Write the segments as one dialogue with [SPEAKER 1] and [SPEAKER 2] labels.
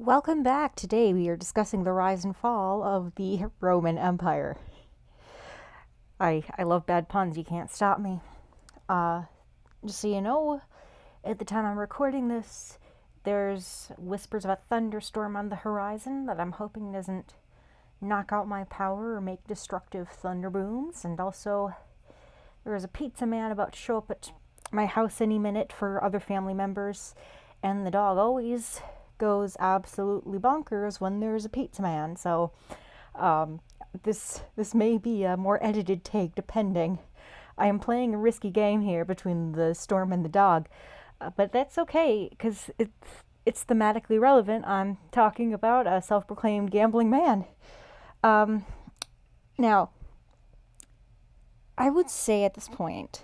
[SPEAKER 1] Welcome back. Today we are discussing the rise and fall of the Roman Empire. I love bad puns, you can't stop me. Uh, just so you know, at the time I'm recording this, there's whispers of a thunderstorm on the horizon that I'm hoping doesn't knock out my power or make destructive thunder booms. And also, there is a pizza man about to show up at my house any minute for other family members, and the dog always goes absolutely bonkers when there's a pizza man. So this may be a more edited take depending. I am playing a risky game here between the storm and the dog, but that's okay because it's thematically relevant. I'm talking about a self-proclaimed gambling man. Now, I would say at this point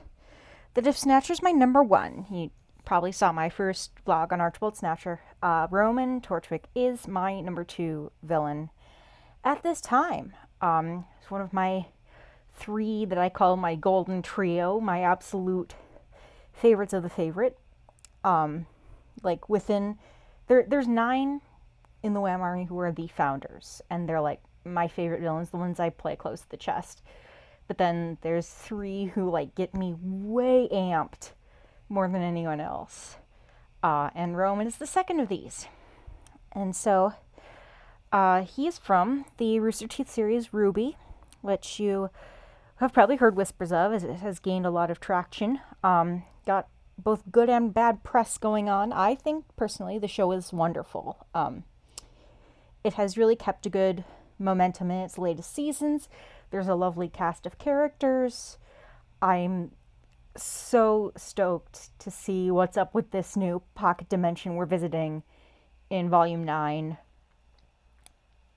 [SPEAKER 1] that if Snatcher's my number one, you probably saw my first vlog on Archibald Snatcher, Roman Torchwick is my number two villain at this time. It's one of my three that I call my golden trio, my absolute favorites of the favorite. Like within, there's 9 in the WHAM Army who are the founders, and they're like my favorite villains, the ones I play close to the chest. But then there's 3 who like get me way amped more than anyone else. And Roman is the second of these. And so he is from the Rooster Teeth series RWBY, which you have probably heard whispers of, as it has gained a lot of traction. Got both good and bad press going on. I think, personally, the show is wonderful. It has really kept a good momentum in its latest seasons. There's a lovely cast of characters. I'm so stoked to see what's up with this new pocket dimension we're visiting in Volume 9.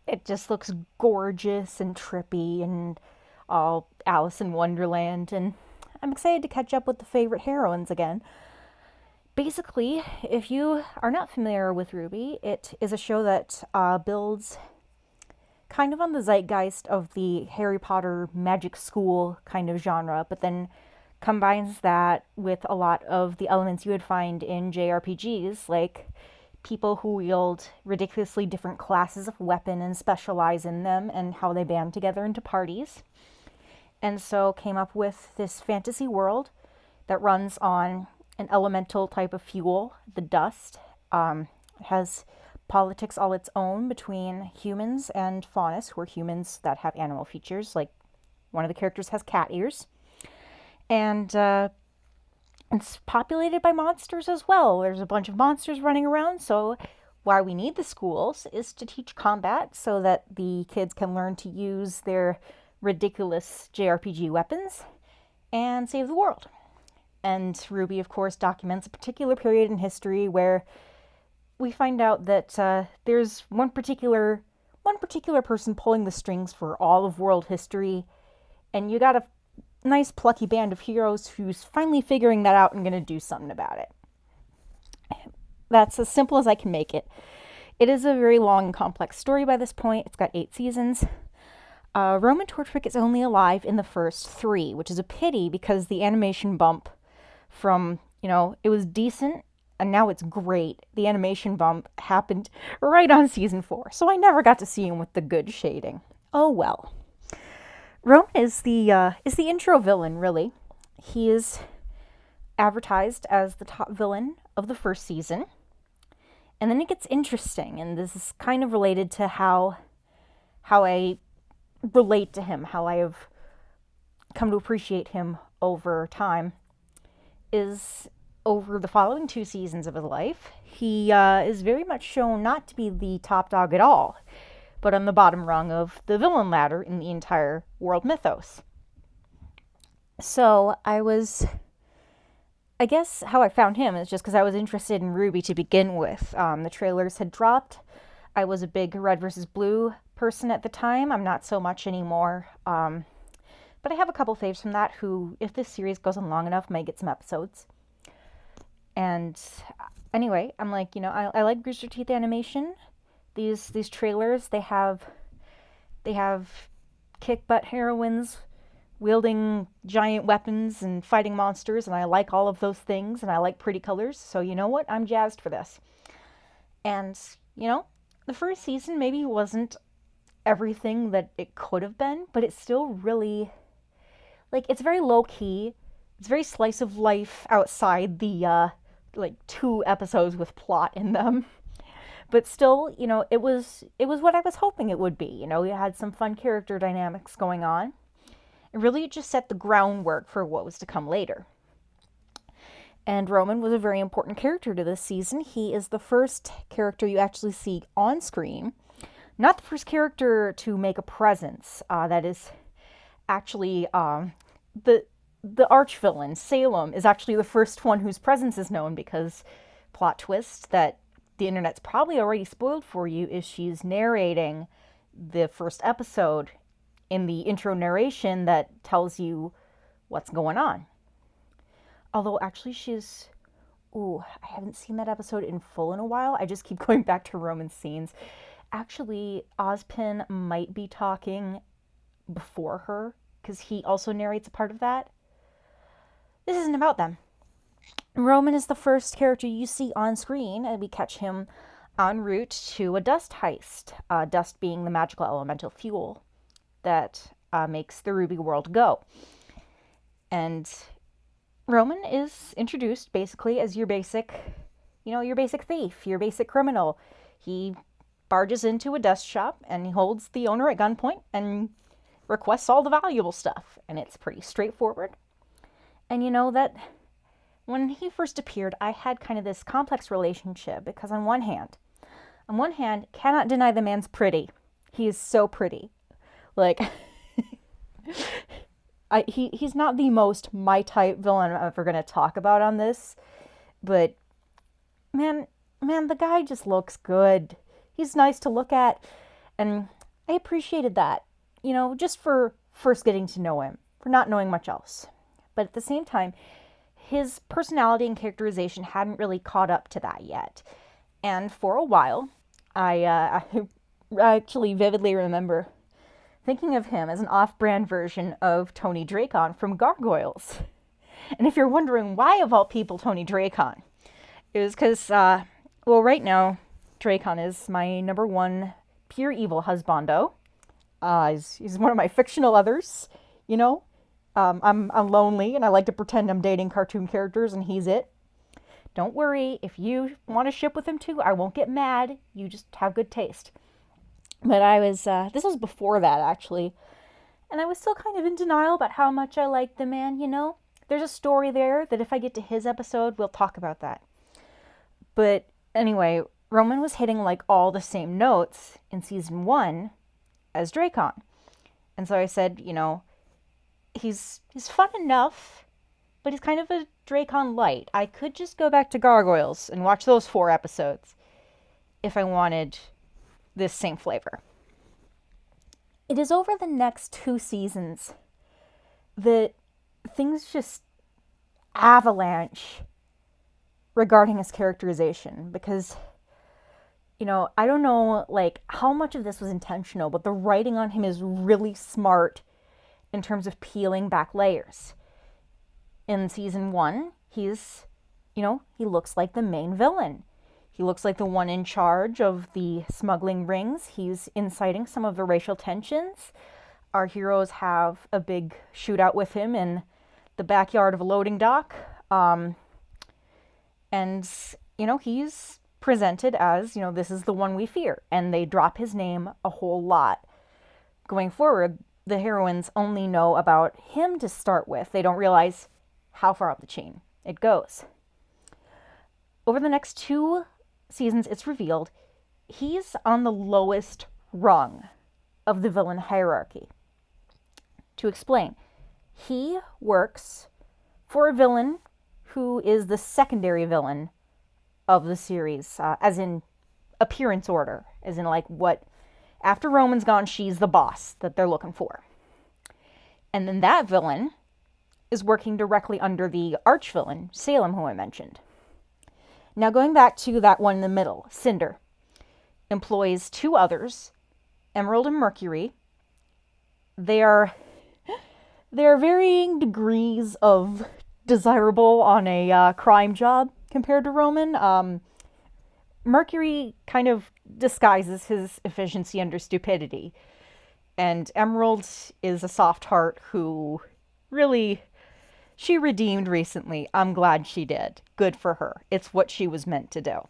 [SPEAKER 1] It just looks gorgeous and trippy and all Alice in Wonderland, and I'm excited to catch up with the favorite heroines again. Basically, if you are not familiar with RWBY, it is a show that builds kind of on the zeitgeist of the Harry Potter magic school kind of genre, but then combines that with a lot of the elements you would find in JRPGs, like people who wield ridiculously different classes of weapon and specialize in them and how they band together into parties. And so came up with this fantasy world that runs on an elemental type of fuel, the dust. It has politics all its own between humans and faunus, who are humans that have animal features, like one of the characters has cat ears. And it's populated by monsters as well. There's a bunch of monsters running around, so why we need the schools is to teach combat so that the kids can learn to use their ridiculous JRPG weapons and save the world. And RWBY, of course, documents a particular period in history where we find out that there's one particular person pulling the strings for all of world history, and you got a nice plucky band of heroes who's finally figuring that out and going to do something about it. That's as simple as I can make it. It is a very long and complex story by this point. It's got 8 seasons. Roman Torchwick is only alive in the first 3, which is a pity because the animation bump from, it was decent and now it's great. The animation bump happened right on season 4, so I never got to see him with the good shading. Oh well. Roman is the intro villain, really. He is advertised as the top villain of the first season. And then it gets interesting, and this is kind of related to how I relate to him, how I have come to appreciate him over time, is over the following 2 seasons of his life, he is very much shown not to be the top dog at all, but on the bottom rung of the villain ladder in the entire world mythos. So I guess how I found him is just because I was interested in RWBY to begin with. The trailers had dropped. I was a big red versus blue person at the time. I'm not so much anymore. But I have a couple faves from that who, if this series goes on long enough, might get some episodes. And anyway, I'm like, I like Rooster Teeth animation. These trailers, they have kick butt heroines wielding giant weapons and fighting monsters, and I like all of those things, and I like pretty colors, so you know what? I'm jazzed for this. And, the first season maybe wasn't everything that it could have been, but it's still really, like, it's very low key. It's very slice of life outside the, like, 2 episodes with plot in them. But still, it was what I was hoping it would be. You had some fun character dynamics going on. It really just set the groundwork for what was to come later. And Roman was a very important character to this season. He is the first character you actually see on screen. Not the first character to make a presence. That is actually the arch-villain, Salem, is actually the first one whose presence is known because, plot twist, that the internet's probably already spoiled for you, is she's narrating the first episode in the intro narration that tells you what's going on. Although, actually, I haven't seen that episode in full in a while. I just keep going back to Roman scenes. Actually, Ozpin might be talking before her, because he also narrates a part of that. This isn't about them. Roman is the first character you see on screen, and we catch him en route to a dust heist. Dust being the magical elemental fuel that makes the Ruby world go. And Roman is introduced basically as your basic thief, your basic criminal. He barges into a dust shop and he holds the owner at gunpoint and requests all the valuable stuff. And it's pretty straightforward. And that when he first appeared, I had kind of this complex relationship because on one hand, cannot deny the man's pretty. He is so pretty. Like, he's not the most my type villain I'm ever going to talk about on this, but man, the guy just looks good. He's nice to look at, and I appreciated that, just for first getting to know him, for not knowing much else. But at the same time, his personality and characterization hadn't really caught up to that yet. And for a while, I actually vividly remember thinking of him as an off-brand version of Tony Dracon from Gargoyles. And if you're wondering why, of all people, Tony Dracon, it was because, right now, Dracon is my number one pure evil husbando. He's one of my fictional others, I'm lonely and I like to pretend I'm dating cartoon characters and he's it. Don't worry, if you want to ship with him too, I won't get mad. You just have good taste. But this was before that actually, and I was still kind of in denial about how much I liked the man, There's a story there that if I get to his episode, we'll talk about that. But anyway, Roman was hitting like all the same notes in season 1 as Dracon. And so I said, he's fun enough, but he's kind of a Dracon light. I could just go back to Gargoyles and watch those 4 episodes if I wanted this same flavor. It is over the next 2 seasons that things just avalanche regarding his characterization, because I don't know like how much of this was intentional, but the writing on him is really smart in terms of peeling back layers. In season 1, he's he looks like the main villain. He looks like the one in charge of the smuggling rings. He's inciting some of the racial tensions. Our heroes have a big shootout with him in the backyard of a loading dock. And he's presented as, this is the one we fear. And they drop his name a whole lot. Going forward, the heroines only know about him to start with. They don't realize how far up the chain it goes. Over the next 2 seasons, it's revealed he's on the lowest rung of the villain hierarchy. To explain, he works for a villain who is the secondary villain of the series, as in appearance order, as in like what, after Roman's gone, she's the boss that they're looking for. And then that villain is working directly under the arch-villain, Salem, who I mentioned. Now going back to that one in the middle, Cinder, employs 2 others, Emerald and Mercury. They are varying degrees of desirable on a crime job compared to Roman. Mercury kind of disguises his efficiency under stupidity. And Emerald is a soft heart who really, she redeemed recently. I'm glad she did. Good for her. It's what she was meant to do.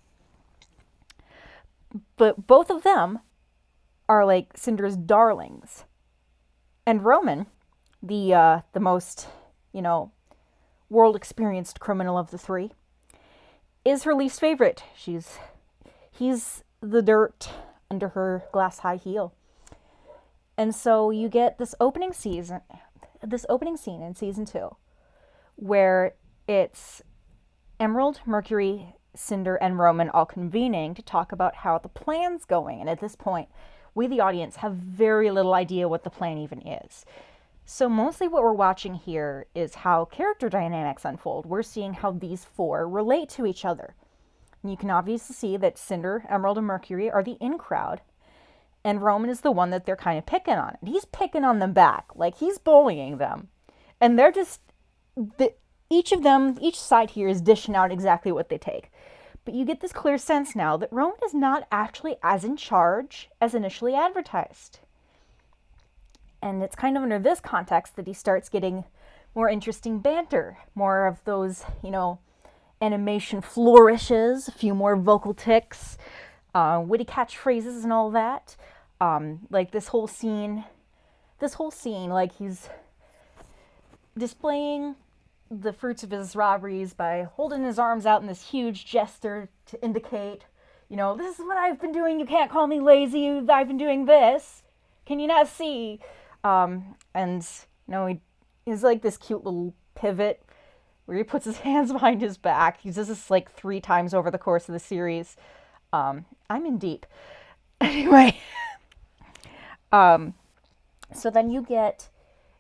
[SPEAKER 1] But both of them are like Cinder's darlings. And Roman, the most, you know, world experienced criminal of the three, is her least favorite. He's the dirt under her glass high heel. And so you get this opening scene in season 2 where it's Emerald, Mercury, Cinder, and Roman all convening to talk about how the plan's going. And at this point, we, the audience, have very little idea what the plan even is. So mostly what we're watching here is how character dynamics unfold. We're seeing how these four relate to each other. And you can obviously see that Cinder, Emerald, and Mercury are the in crowd. And Roman is the one that they're kind of picking on. And he's picking on them back. Like, he's bullying them. And they're just... each of them, each side here is dishing out exactly what they take. But you get this clear sense now that Roman is not actually as in charge as initially advertised. And it's kind of under this context that he starts getting more interesting banter. More of those, animation flourishes, a few more vocal tics, witty catchphrases and all that. Like this whole scene, like he's displaying the fruits of his robberies by holding his arms out in this huge gesture to indicate, this is what I've been doing. You can't call me lazy. I've been doing this. Can you not see? He's like this cute little pivot where he puts his hands behind his back. He does this like 3 times over the course of the series. I'm in deep. Anyway, so then you get,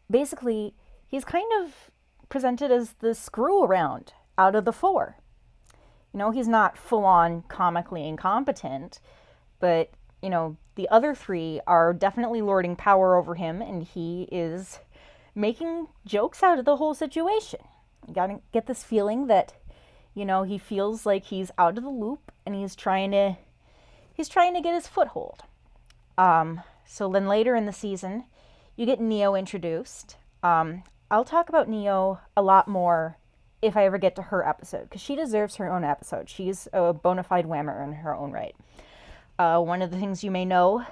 [SPEAKER 1] basically, he's kind of presented as the screw around out of the 4. He's not full on comically incompetent, but, the other 3 are definitely lording power over him, and he is making jokes out of the whole situation. You gotta get this feeling that, he feels like he's out of the loop, and he's trying to get his foothold. So then later in the season, you get Neo introduced. I'll talk about Neo a lot more if I ever get to her episode, because she deserves her own episode. She's a bona fide whammer in her own right. One of the things you may know,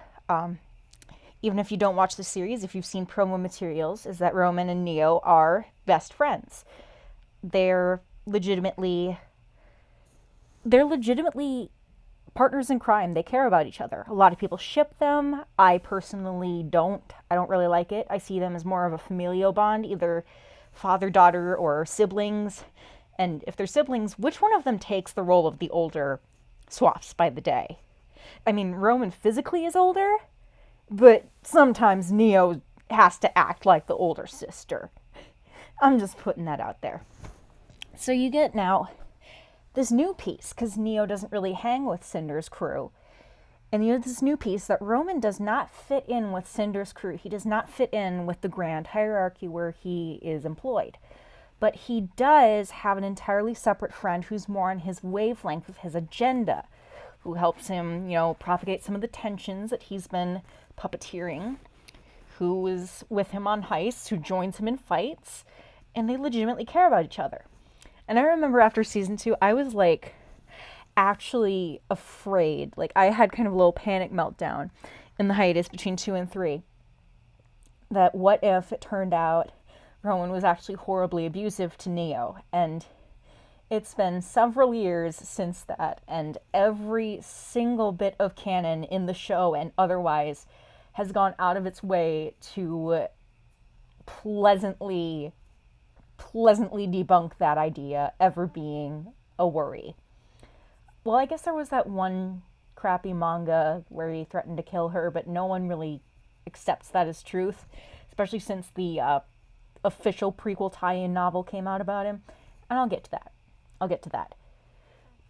[SPEAKER 1] even if you don't watch the series, if you've seen promo materials, is that Roman and Neo are best friends. They're legitimately partners in crime. They care about each other. A lot of people ship them. I personally don't. I don't really like it. I see them as more of a familial bond, either father-daughter or siblings. And if they're siblings, which one of them takes the role of the older swaps by the day? I mean, Roman physically is older, but sometimes Neo has to act like the older sister. I'm just putting that out there. So you get now this new piece, because Neo doesn't really hang with Cinder's crew. And you have this new piece that Roman does not fit in with Cinder's crew. He does not fit in with the grand hierarchy where he is employed. But he does have an entirely separate friend who's more on his wavelength with his agenda, who helps him, propagate some of the tensions that he's been puppeteering, who is with him on heists, who joins him in fights, and they legitimately care about each other. And I remember after season 2, I was like actually afraid. Like I had kind of a little panic meltdown in the hiatus between 2 and 3. That what if it turned out Rowan was actually horribly abusive to Neo? And it's been several years since that, and every single bit of canon in the show and otherwise has gone out of its way to pleasantly debunk that idea ever being a worry. Well, I guess there was that one crappy manga where he threatened to kill her, but no one really accepts that as truth, especially since the official prequel tie-in novel came out about him. And I'll get to that.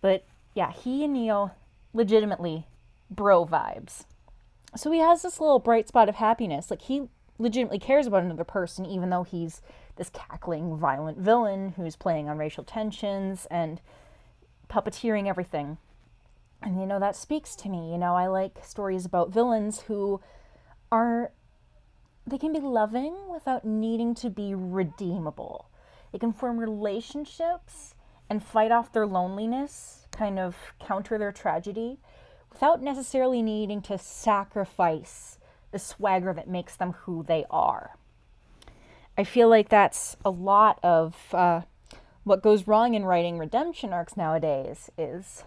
[SPEAKER 1] But yeah, he and Neo, legitimately bro vibes. So he has this little bright spot of happiness. Like, he legitimately cares about another person, even though he's this cackling, violent villain who's playing on racial tensions and puppeteering everything. And, that speaks to me. I like stories about villains who are, they can be loving without needing to be redeemable. They can form relationships and fight off their loneliness, kind of counter their tragedy, without necessarily needing to sacrifice the swagger that makes them who they are. I feel like that's a lot of what goes wrong in writing redemption arcs nowadays is,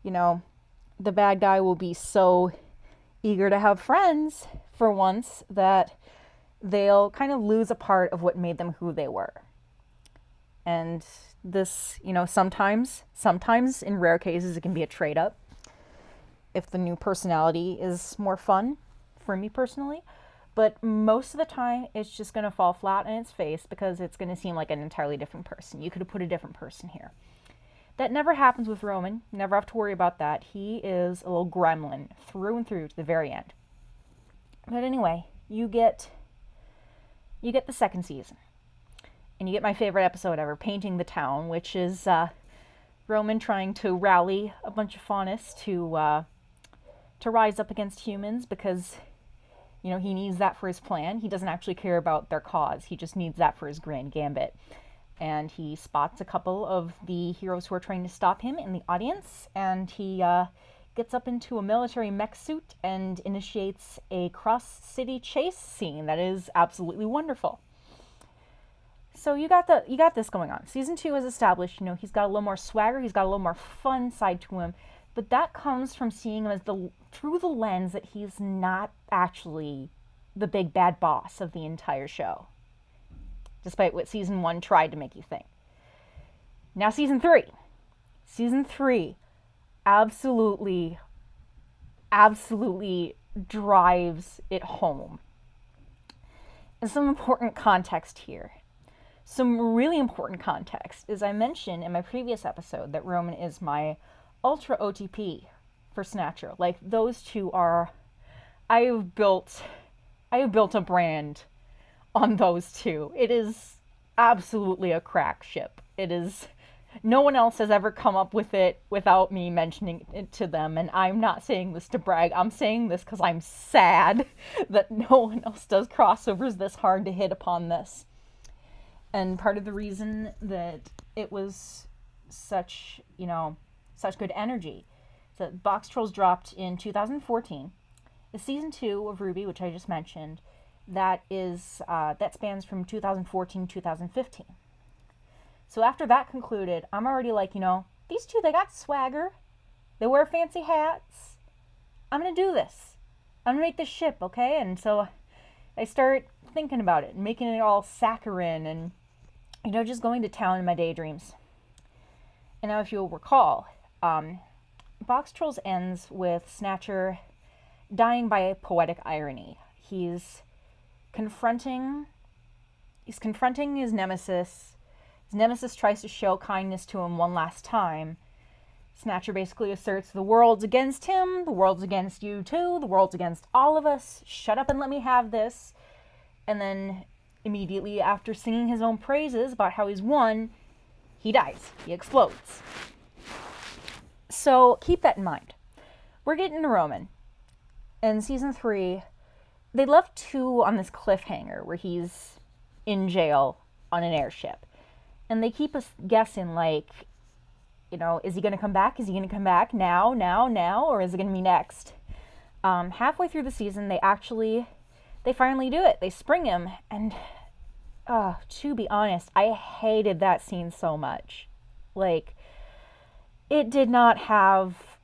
[SPEAKER 1] the bad guy will be so eager to have friends for once that they'll kind of lose a part of what made them who they were. And this, sometimes in rare cases, it can be a trade up if the new personality is more fun for me personally. But most of the time, it's just going to fall flat on its face because it's going to seem like an entirely different person. You could have put a different person here. That never happens with Roman. Never have to worry about that. He is a little gremlin through and through to the very end. But anyway, you get the second season. And you get my favorite episode ever, Painting the Town, which is Roman trying to rally a bunch of faunists to rise up against humans because, he needs that for his plan. He doesn't actually care about their cause. He just needs that for his grand gambit. And he spots a couple of the heroes who are trying to stop him in the audience, and he gets up into a military mech suit and initiates a cross-city chase scene that is absolutely wonderful. So you got this going on. Season 2 is established, he's got a little more swagger, he's got a little more fun side to him, but that comes from seeing him as through the lens that he's not actually the big bad boss of the entire show, despite what season 1 tried to make you think. Now season 3 absolutely drives it home. And some important context here. Some really important context is I mentioned in my previous episode that Roman is my ultra OTP for Snatcher. Like, those two are, I have built a brand on those two. It is absolutely a crack ship. It is, no one else has ever come up with it without me mentioning it to them, and I'm not saying this to brag. I'm saying this because I'm sad that no one else does crossovers this hard to hit upon this. And part of the reason that it was such good energy is that Box Trolls dropped in 2014. The season 2 of RWBY, which I just mentioned, that spans from 2014 to 2015. So after that concluded, I'm already like, these two, they got swagger. They wear fancy hats. I'm going to do this. I'm going to make this ship, okay? And so I start thinking about it and making it all saccharine and, just going to town in my daydreams. And now if you'll recall, Box Trolls ends with Snatcher dying by a poetic irony. He's confronting his nemesis. His nemesis tries to show kindness to him one last time. Snatcher basically asserts the world's against him, the world's against you too, the world's against all of us. Shut up and let me have this. And then immediately after singing his own praises about how he's won, he dies. He explodes. So keep that in mind. We're getting to Roman. In season 3, they left 2 on this cliffhanger where he's in jail on an airship. And they keep us guessing, like, is he going to come back? Is he going to come back now? Or is it going to be next? Halfway through the season, they finally do it. They spring him. And, to be honest, I hated that scene so much. Like, it did not have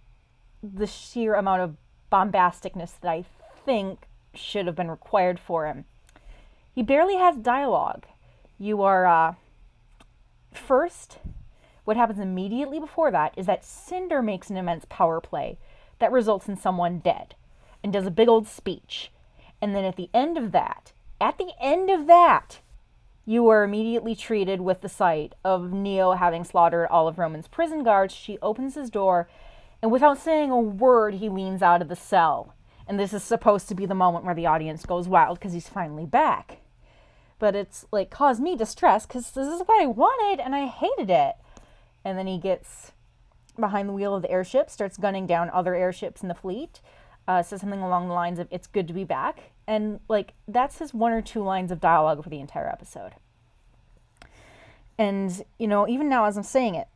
[SPEAKER 1] the sheer amount of bombasticness that I think should have been required for him. He barely has dialogue. You are, first, what happens immediately before that is that Cinder makes an immense power play that results in someone dead and does a big old speech. And then at the end of that, you are immediately treated with the sight of Neo having slaughtered all of Roman's prison guards. She opens his door, and without saying a word, he leans out of the cell. And this is supposed to be the moment where the audience goes wild because he's finally back. But it's, like, caused me distress because this is what I wanted, and I hated it. And then he gets behind the wheel of the airship, starts gunning down other airships in the fleet, says something along the lines of, "It's good to be back." And, like, that's his 1 or 2 lines of dialogue for the entire episode. And, you know, even now as I'm saying it,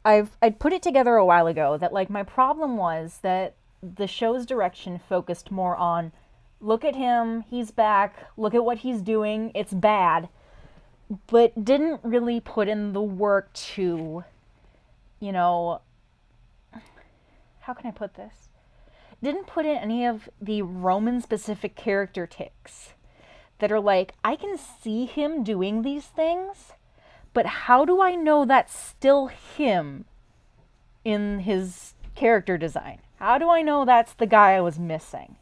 [SPEAKER 1] I'd put it together a while ago that, like, my problem was that the show's direction focused more on, look at him, he's back, look at what he's doing, it's bad, but didn't really put in the work to, you know, how can I put this? Didn't put in any of the Roman-specific character tics that are like, I can see him doing these things, but how do I know that's still him in his character design? How do I know that's the guy I was missing?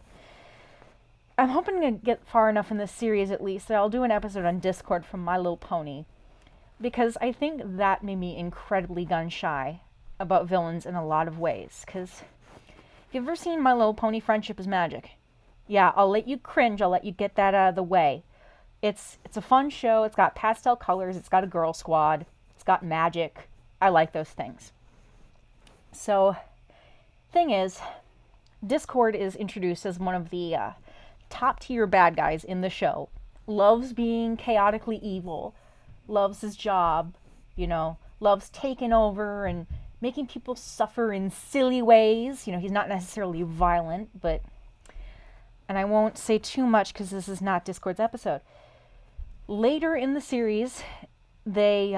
[SPEAKER 1] I'm hoping to get far enough in this series at least that I'll do an episode on Discord from My Little Pony, because I think that made me incredibly gun-shy about villains in a lot of ways. Because if you've ever seen My Little Pony Friendship is Magic, yeah, I'll let you cringe, I'll let you get that out of the way. It's a fun show, it's got pastel colors, it's got a girl squad, it's got magic. I like those things. So, thing is, Discord is introduced as one of the top tier bad guys in the show. Loves being chaotically evil, loves his job, you know, loves taking over and making people suffer in silly ways. You know, he's not necessarily violent, but, and I won't say too much because this is not Discord's episode. Later in the series, they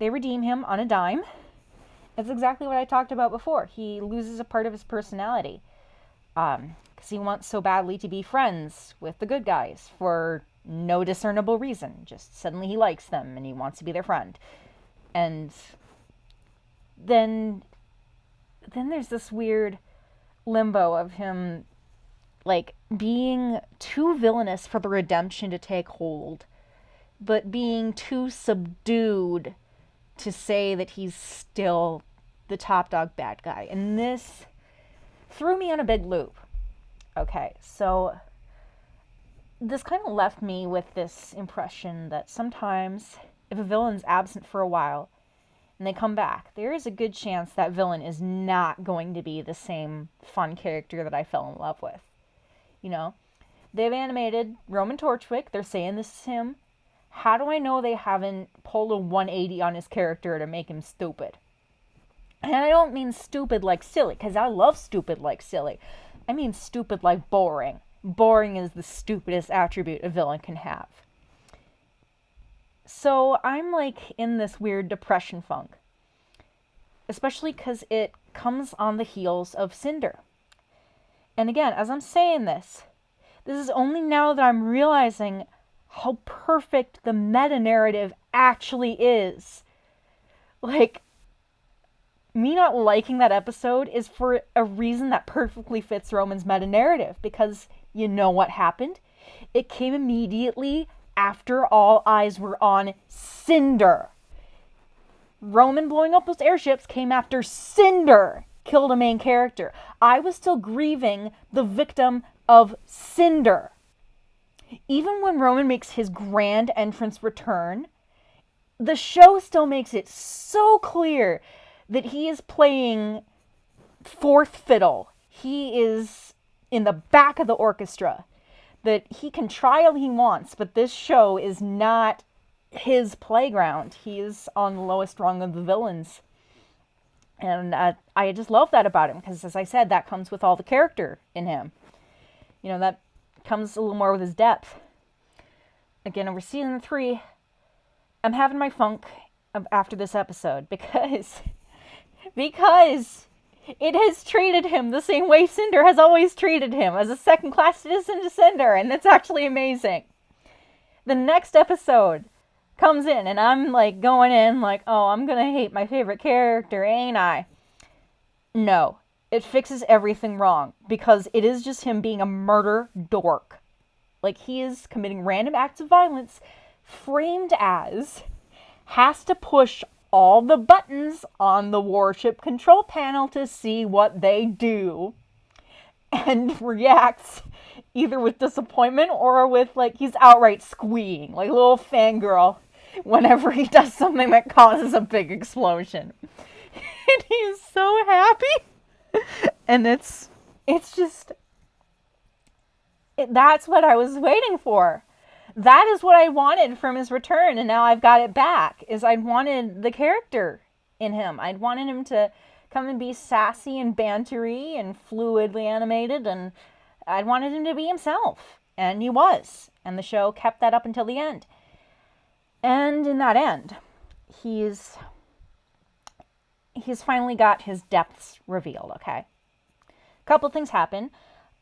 [SPEAKER 1] redeem him on a dime. It's exactly what I talked about before. He loses a part of his personality because he wants so badly to be friends with the good guys for no discernible reason. Just suddenly he likes them and he wants to be their friend. And then there's this weird limbo of him, like, being too villainous for the redemption to take hold, but being too subdued to say that he's still the top dog bad guy. And this threw me on a big loop. Okay, so this kind of left me with this impression that sometimes if a villain's absent for a while and they come back, there is a good chance that villain is not going to be the same fun character that I fell in love with. You know, they've animated Roman Torchwick. They're saying this is him. How do I know they haven't pulled a 180 on his character to make him stupid? And I don't mean stupid like silly, because I love stupid like silly. I mean stupid like boring. Boring is the stupidest attribute a villain can have. So I'm like in this weird depression funk. Especially because it comes on the heels of Cinder. And again, as I'm saying this is only now that I'm realizing how perfect the meta-narrative actually is. Like, me not liking that episode is for a reason that perfectly fits Roman's meta-narrative, because you know what happened? It came immediately after all eyes were on Cinder. Roman blowing up those airships came after Cinder killed a main character. I was still grieving the victim of Cinder. Even when Roman makes his grand entrance return, the show still makes it so clear that he is playing fourth fiddle. He is in the back of the orchestra. That he can try all he wants, but this show is not his playground. He is on the lowest rung of the villains. And I just love that about him, because as I said, that comes with all the character in him. You know, that comes a little more with his depth. Again, over season 3, I'm having my funk after this episode, because it has treated him the same way Cinder has always treated him, as a second-class citizen to Cinder, and that's actually amazing. The next episode comes in, and I'm like going in like, oh, I'm gonna hate my favorite character, ain't I? No, it fixes everything wrong, because it is just him being a murder dork. Like, he is committing random acts of violence, framed as, has to push all the buttons on the warship control panel to see what they do, and reacts either with disappointment or with, like, he's outright squeeing, like a little fangirl, whenever he does something that causes a big explosion. And he's so happy. And it's just, that's what I was waiting for. That is what I wanted from his return, and now I've got it back, is I wanted the character in him. I'd wanted him to come and be sassy and bantery and fluidly animated, and I'd wanted him to be himself. And he was. And the show kept that up until the end. And in that end, he's finally got his depths revealed, okay? A couple things happen.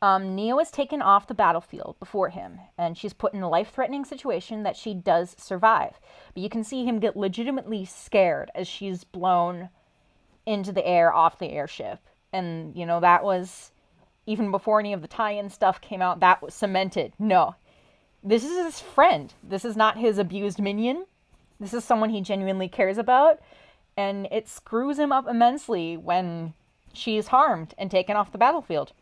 [SPEAKER 1] Neo is taken off the battlefield before him, and she's put in a life-threatening situation that she does survive. But you can see him get legitimately scared as she's blown into the air off the airship. And, you know, that was, even before any of the tie-in stuff came out, that was cemented. No, this is his friend. This is not his abused minion. This is someone he genuinely cares about, and it screws him up immensely when she's harmed and taken off the battlefield.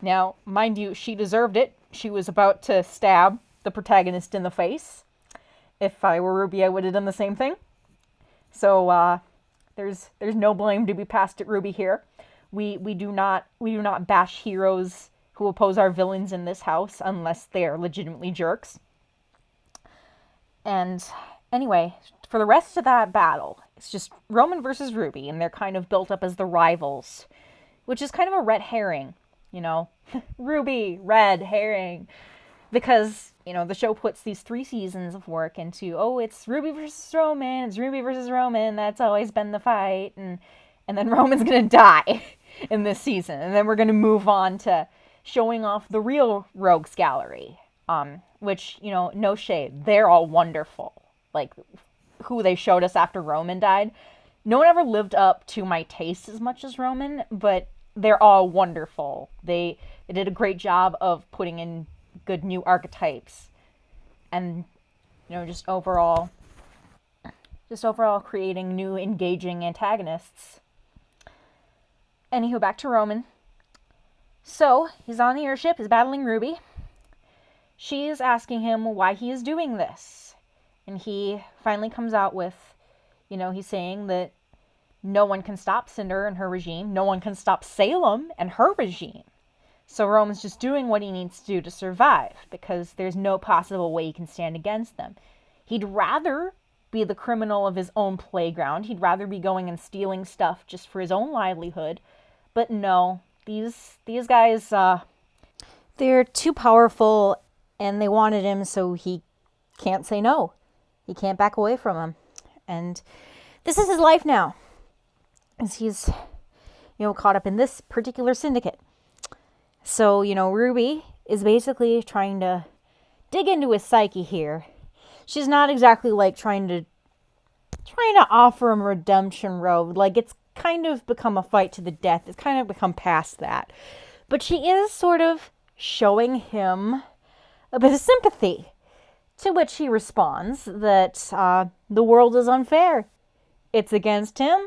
[SPEAKER 1] Now, mind you, she deserved it. She was about to stab the protagonist in the face. If I were Ruby, I would have done the same thing. So, there's no blame to be passed at Ruby here. We do not bash heroes who oppose our villains in this house unless they are legitimately jerks. And anyway, for the rest of that battle, it's just Roman versus Ruby, and they're kind of built up as the rivals, which is kind of a red herring. You know, Ruby, red herring, because, you know, the show puts these 3 seasons of work into, oh, it's Ruby versus Roman, it's Ruby versus Roman, that's always been the fight, and then Roman's gonna die in this season, and then we're gonna move on to showing off the real rogues gallery, which, you know, no shade, they're all wonderful, like, who they showed us after Roman died. No one ever lived up to my taste as much as Roman, but they're all wonderful. They did a great job of putting in good new archetypes, and, you know, just overall creating new engaging antagonists. Anywho, back to Roman. So he's on the airship, he's battling Ruby. She is asking him why he is doing this, and he finally comes out with, you know, he's saying that no one can stop Cinder and her regime. No one can stop Salem and her regime. So Roman's just doing what he needs to do to survive, because there's no possible way he can stand against them. He'd rather be the criminal of his own playground. He'd rather be going and stealing stuff just for his own livelihood. But no, these guys, they're too powerful, and they wanted him, so he can't say no. He can't back away from them. And this is his life now, as he's, you know, caught up in this particular syndicate. So, you know, Ruby is basically trying to dig into his psyche here. She's not exactly like trying to offer him a redemption road. Like, it's kind of become a fight to the death. It's kind of become past that. But she is sort of showing him a bit of sympathy, to which he responds that the world is unfair. It's against him.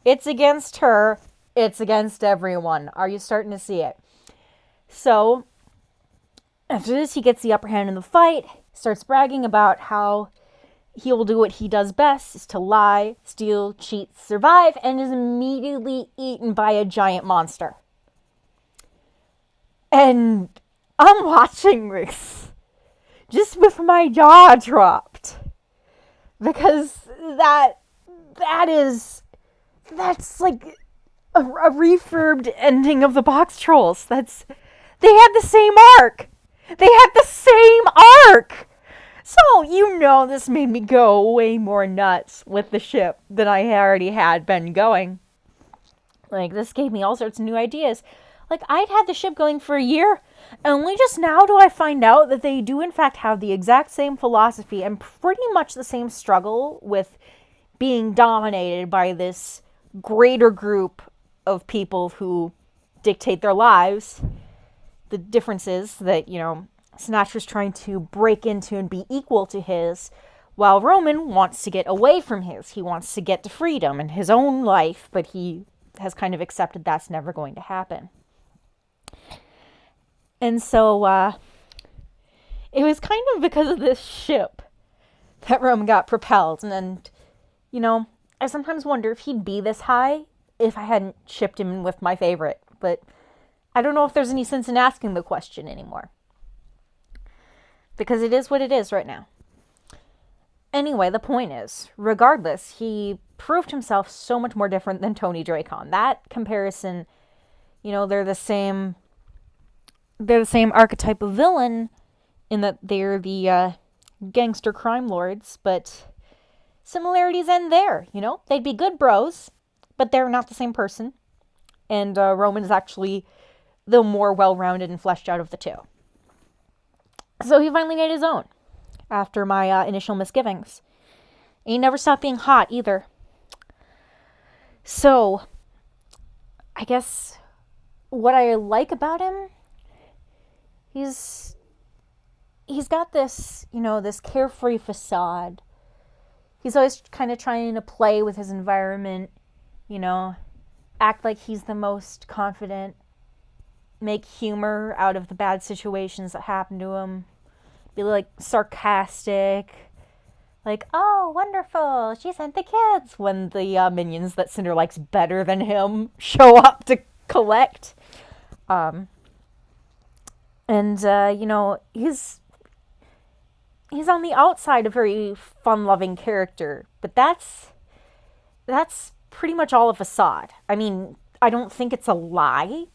[SPEAKER 1] It's against her. It's against everyone. Are you starting to see it? So, after this, he gets the upper hand in the fight, starts bragging about how he will do what he does best, is to lie, steal, cheat, survive, and is immediately eaten by a giant monster. And I'm watching this just with my jaw dropped, because that's like a refurbed ending of the Box Trolls. They had the same arc. They had the same arc. So, you know, this made me go way more nuts with the ship than I already had been going. Like, this gave me all sorts of new ideas. Like, I'd had the ship going for a year, and only just now do I find out that they do in fact have the exact same philosophy and pretty much the same struggle with being dominated by this greater group of people who dictate their lives. The difference is that, you know, Sinatra's trying to break into and be equal to his, while Roman wants to get away from his. He wants to get to freedom and his own life, but he has kind of accepted that's never going to happen. And so, it was kind of because of this ship that Roman got propelled. And, you know, I sometimes wonder if he'd be this high if I hadn't shipped him with my favorite, but I don't know if there's any sense in asking the question anymore. Because it is what it is right now. Anyway, the point is, regardless, he proved himself so much more different than Tony Dracon. That comparison, they're the same archetype of villain in that they're the gangster crime lords, but similarities end there, They'd be good bros, but they're not the same person. And Roman is actually the more well-rounded and fleshed out of the two. So he finally made his own after my initial misgivings. And he never stopped being hot either. So, I guess what I like about him, he's got this, this carefree facade. He's always kind of trying to play with his environment, act like he's the most confident, make humor out of the bad situations that happen to him, be like sarcastic, like, oh, wonderful, she sent the kids, when the minions that Cinder likes better than him show up to collect. He's on the outside a very fun-loving character, but that's pretty much all a facade. I mean, I don't think it's a lie.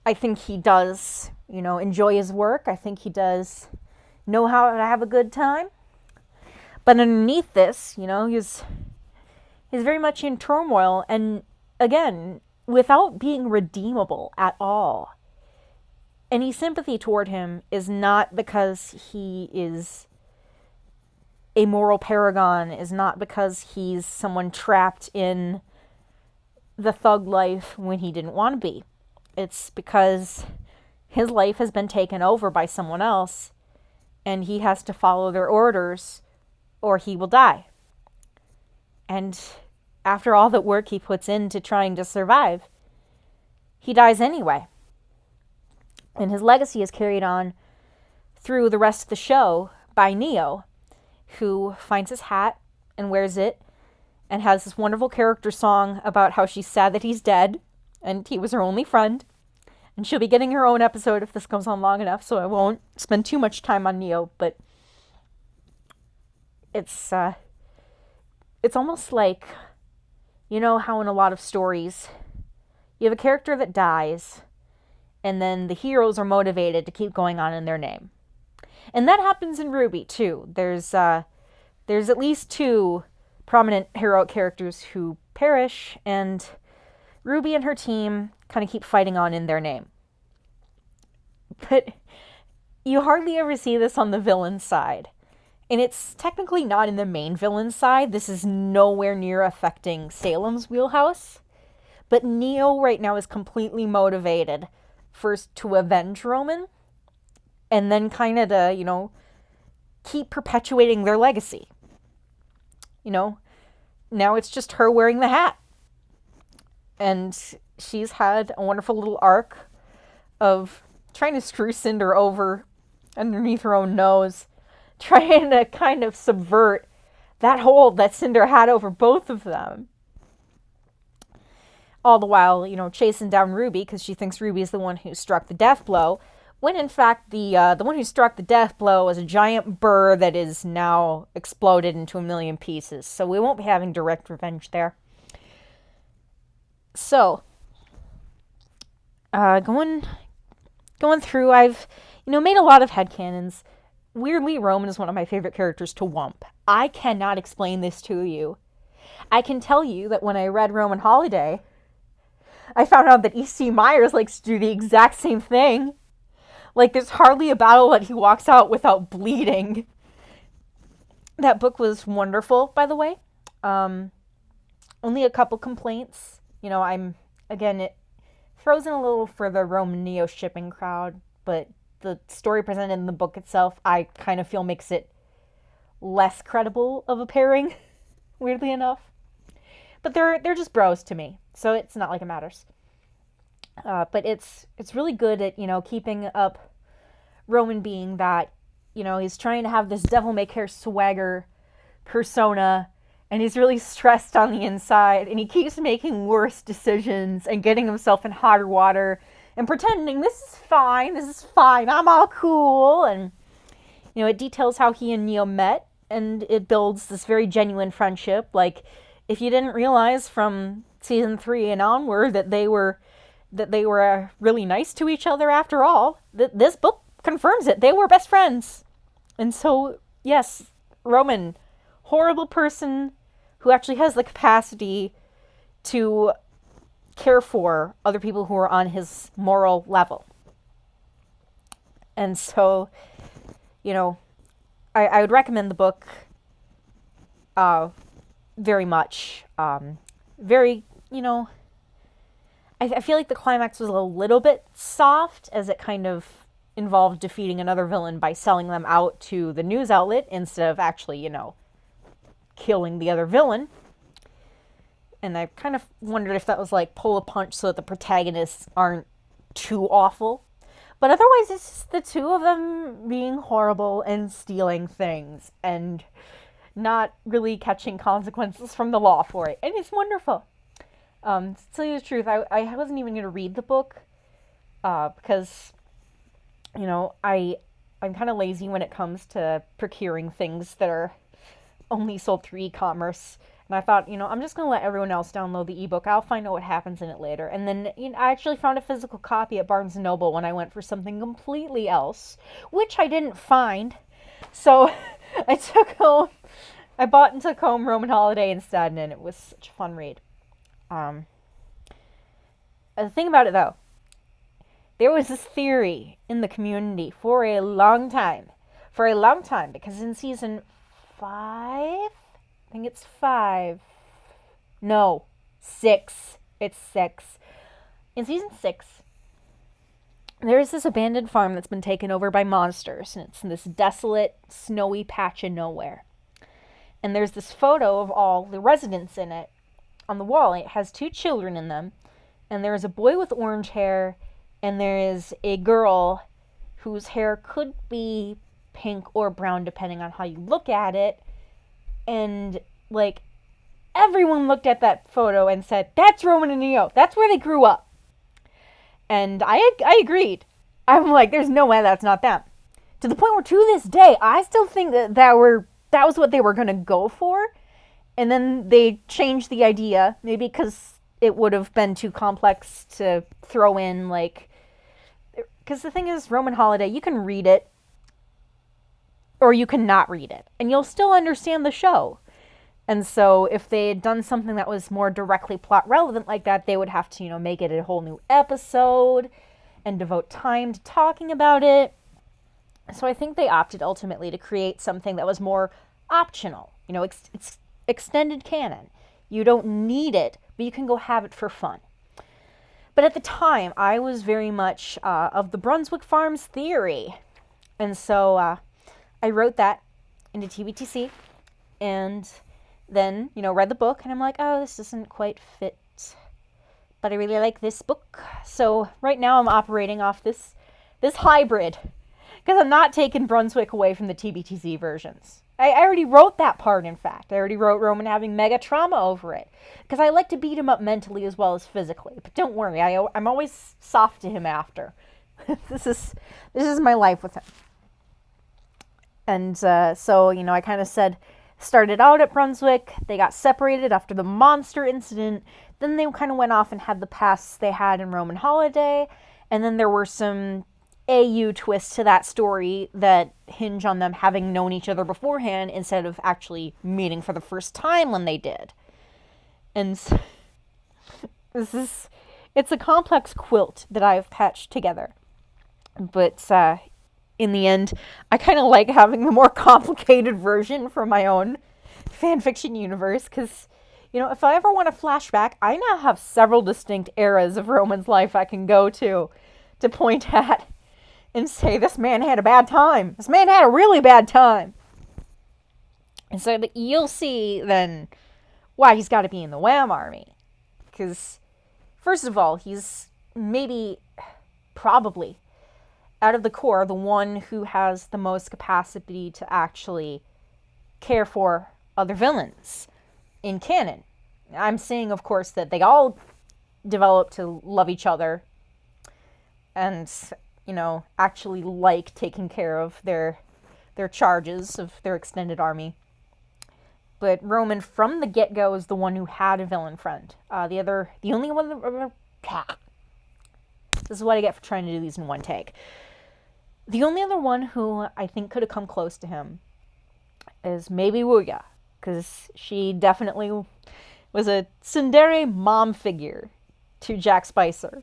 [SPEAKER 1] I think he does, enjoy his work. I think he does know how to have a good time. But underneath this, he's very much in turmoil, and again, without being redeemable at all. Any sympathy toward him is not because he is a moral paragon, is not because he's someone trapped in the thug life when he didn't want to be. It's because his life has been taken over by someone else, and he has to follow their orders, or he will die. And after all that work he puts into trying to survive, he dies anyway. And his legacy is carried on through the rest of the show by Neo, who finds his hat and wears it, and has this wonderful character song about how she's sad that he's dead, and he was her only friend. And she'll be getting her own episode if this goes on long enough, so I won't spend too much time on Neo, but it's almost like, how in a lot of stories, you have a character that dies, and then the heroes are motivated to keep going on in their name. And that happens in RWBY, too. There's at least 2 prominent heroic characters who perish, and Ruby and her team kind of keep fighting on in their name. But you hardly ever see this on the villain side. And it's technically not in the main villain side. This is nowhere near affecting Salem's wheelhouse. But Neo right now is completely motivated first to avenge Roman, and then kind of to, keep perpetuating their legacy. Now it's just her wearing the hat. And she's had a wonderful little arc of trying to screw Cinder over underneath her own nose, trying to kind of subvert that hold that Cinder had over both of them. All the while, chasing down Ruby because she thinks Ruby is the one who struck the death blow, when in fact the one who struck the death blow was a giant burr that is now exploded into a million pieces. So we won't be having direct revenge there. So, going through, I've, made a lot of headcanons. Weirdly, Roman is one of my favorite characters to whump. I cannot explain this to you. I can tell you that when I read Roman Holiday, I found out that E.C. Myers likes to do the exact same thing. Like, there's hardly a battle that he walks out without bleeding. That book was wonderful, by the way. Only a couple complaints. It throws in a little for the Roman Neo shipping crowd, but the story presented in the book itself, I kind of feel makes it less credible of a pairing, weirdly enough. But they're just bros to me, so it's not like it matters. But it's really good at, keeping up Roman being that, he's trying to have this devil-may-care swagger persona, and he's really stressed on the inside, and he keeps making worse decisions and getting himself in hotter water and pretending this is fine, I'm all cool. And it details how he and Neo met, and it builds this very genuine friendship. Like, if you didn't realize from season 3 and onward that they were really nice to each other after all, this book confirms it. They were best friends. And so, yes, Roman, horrible person who actually has the capacity to care for other people who are on his moral level. And so, I would recommend the book very much. I feel like the climax was a little bit soft, as it kind of involved defeating another villain by selling them out to the news outlet instead of actually, killing the other villain. And I kind of wondered if that was like pull a punch so that the protagonists aren't too awful. But otherwise, it's just the two of them being horrible and stealing things and not really catching consequences from the law for it. And it's wonderful. To tell you the truth, I wasn't even going to read the book because, I'm kind of lazy when it comes to procuring things that are only sold through e-commerce. And I thought, I'm just going to let everyone else download the ebook. I'll find out what happens in it later. And then I actually found a physical copy at Barnes & Noble when I went for something completely else, which I didn't find. So I bought and took home Roman Holiday instead, and it was such a fun read. The thing about it, though, there was this theory in the community for a long time, because in season 5, I think it's 5, no, 6, it's 6. In season 6, there's this abandoned farm that's been taken over by monsters, and it's in this desolate, snowy patch of nowhere. And there's this photo of all the residents in it on the wall. It has 2 children in them, and there's a boy with orange hair, and there is a girl whose hair could be pink or brown depending on how you look at it. And everyone looked at that photo and said, that's Roman and Neo, that's where they grew up. And I agreed. I'm like, there's no way that's not them. To the point where to this day, I still think that was what they were going to go for. And then they changed the idea, maybe because it would have been too complex to throw in, because the thing is, Roman Holiday, you can read it, or you can not read it, and you'll still understand the show. And so if they had done something that was more directly plot relevant like that, they would have to, make it a whole new episode and devote time to talking about it. So I think they opted ultimately to create something that was more optional. It's extended canon. You don't need it, but you can go have it for fun. But at the time, I was very much of the Brunswick Farms theory. And so I wrote that into TBTC and then, read the book. And I'm like, oh, this doesn't quite fit. But I really like this book. So right now I'm operating off this hybrid. Because I'm not taking Brunswick away from the TBTC versions. I already wrote that part, in fact. I already wrote Roman having mega trauma over it. Because I like to beat him up mentally as well as physically. But don't worry, I'm always soft to him after. This is my life with him. And so, I kind of started out at Brunswick. They got separated after the monster incident. Then they kind of went off and had the pasts they had in Roman Holiday. And then there were some AU twists to that story that hinge on them having known each other beforehand instead of actually meeting for the first time when they did. And it's a complex quilt that I've patched together. But in the end, I kind of like having the more complicated version for my own fanfiction universe, because, if I ever want a flashback, I now have several distinct eras of Roman's life I can go to point at and say, this man had a bad time. This man had a really bad time. And so that you'll see then why he's got to be in the WHAM Army. Because, first of all, he's probably, out of the core, the one who has the most capacity to actually care for other villains. in canon. I'm saying, of course, that they all develop to love each other and, actually like taking care of their charges of their extended army. But Roman, from the get-go, is the one who had a villain friend. The only one... This is what I get for trying to do these in one take. The only other one who I think could have come close to him is maybe Wuya, because she definitely was a tsundere mom figure to Jack Spicer,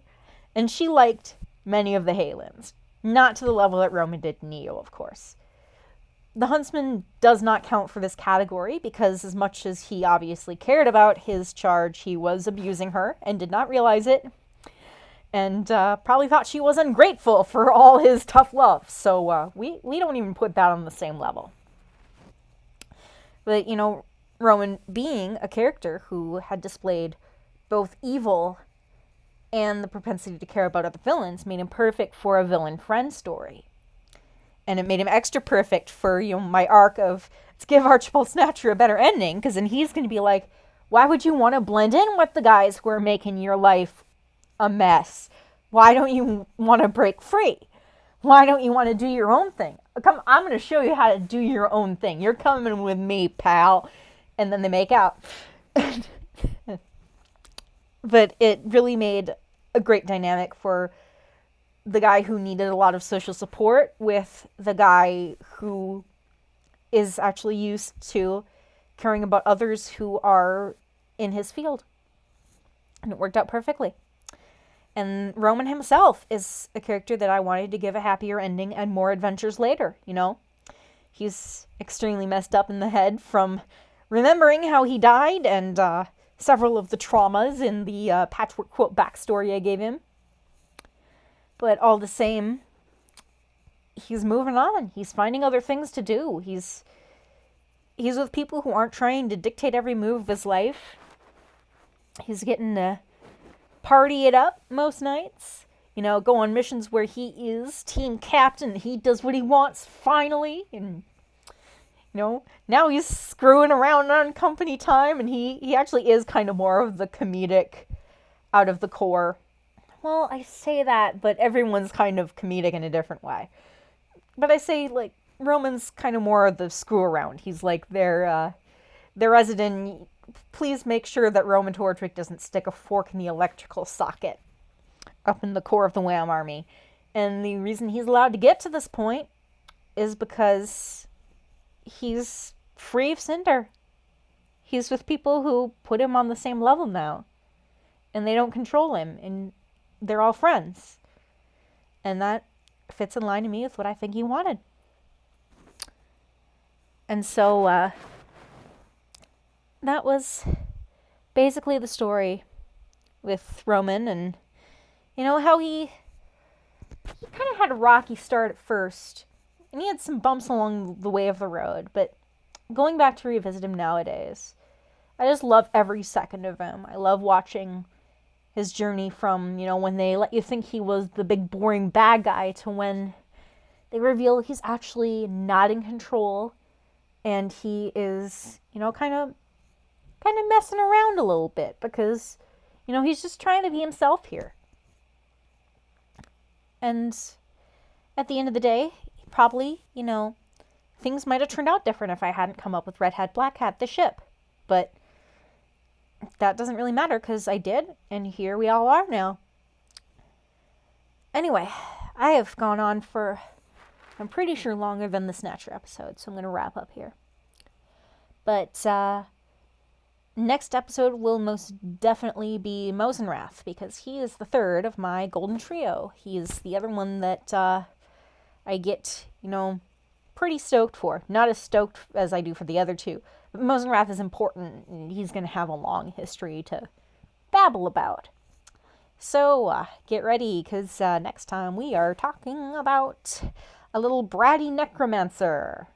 [SPEAKER 1] and she liked many of the Halens. Not to the level that Roman did Neo, of course. The Huntsman does not count for this category because as much as he obviously cared about his charge, he was abusing her and did not realize it. And probably thought she was ungrateful for all his tough love. So we don't even put that on the same level. But, Roman, being a character who had displayed both evil and the propensity to care about other villains, made him perfect for a villain-friend story. And it made him extra perfect for, my arc of, let's give Archibald Snatcher a better ending, because then he's going to be like, why would you want to blend in with the guys who are making your life a mess? Why don't you want to break free? Why don't you want to do your own thing? Come, I'm going to show you how to do your own thing. You're coming with me, pal. And then they make out. But it really made a great dynamic for the guy who needed a lot of social support with the guy who is actually used to caring about others who are in his field. And it worked out perfectly. And Roman himself is a character that I wanted to give a happier ending and more adventures later, He's extremely messed up in the head from remembering how he died and several of the traumas in the patchwork quilt backstory I gave him. But all the same, he's moving on. He's finding other things to do. He's with people who aren't trying to dictate every move of his life. He's getting to party it up most nights. Go on missions where he is team captain. He does what he wants, finally. And, now he's screwing around on company time. And he actually is kind of more of the comedic out of the core. Well, I say that, but everyone's kind of comedic in a different way. But I say, Roman's kind of more of the screw around. He's like their resident, please make sure that Roman Torchwick doesn't stick a fork in the electrical socket up in the core of the WHAM Army. And the reason he's allowed to get to this point is because he's free of Cinder. He's with people who put him on the same level now. And they don't control him. And they're all friends. And that fits in line to me with what I think he wanted. And so, that was basically the story with Roman and, how he kind of had a rocky start at first. And he had some bumps along the way of the road. But going back to revisit him nowadays, I just love every second of him. I love watching his journey from, when they let you think he was the big boring bad guy to when they reveal he's actually not in control and he is, kind of messing around a little bit because, he's just trying to be himself here. And at the end of the day, probably, things might have turned out different if I hadn't come up with Red Hat, Black Hat, the ship. But that doesn't really matter because I did, and here we all are now. Anyway, I have gone on for, I'm pretty sure, longer than the Snatcher episode, so I'm going to wrap up here. But next episode will most definitely be Mosenrath, because he is the third of my golden trio. He is the other one that I get, pretty stoked for. Not as stoked as I do for the other two. But Mosenrath is important, and he's going to have a long history to babble about. So, get ready, because next time we are talking about a little bratty necromancer.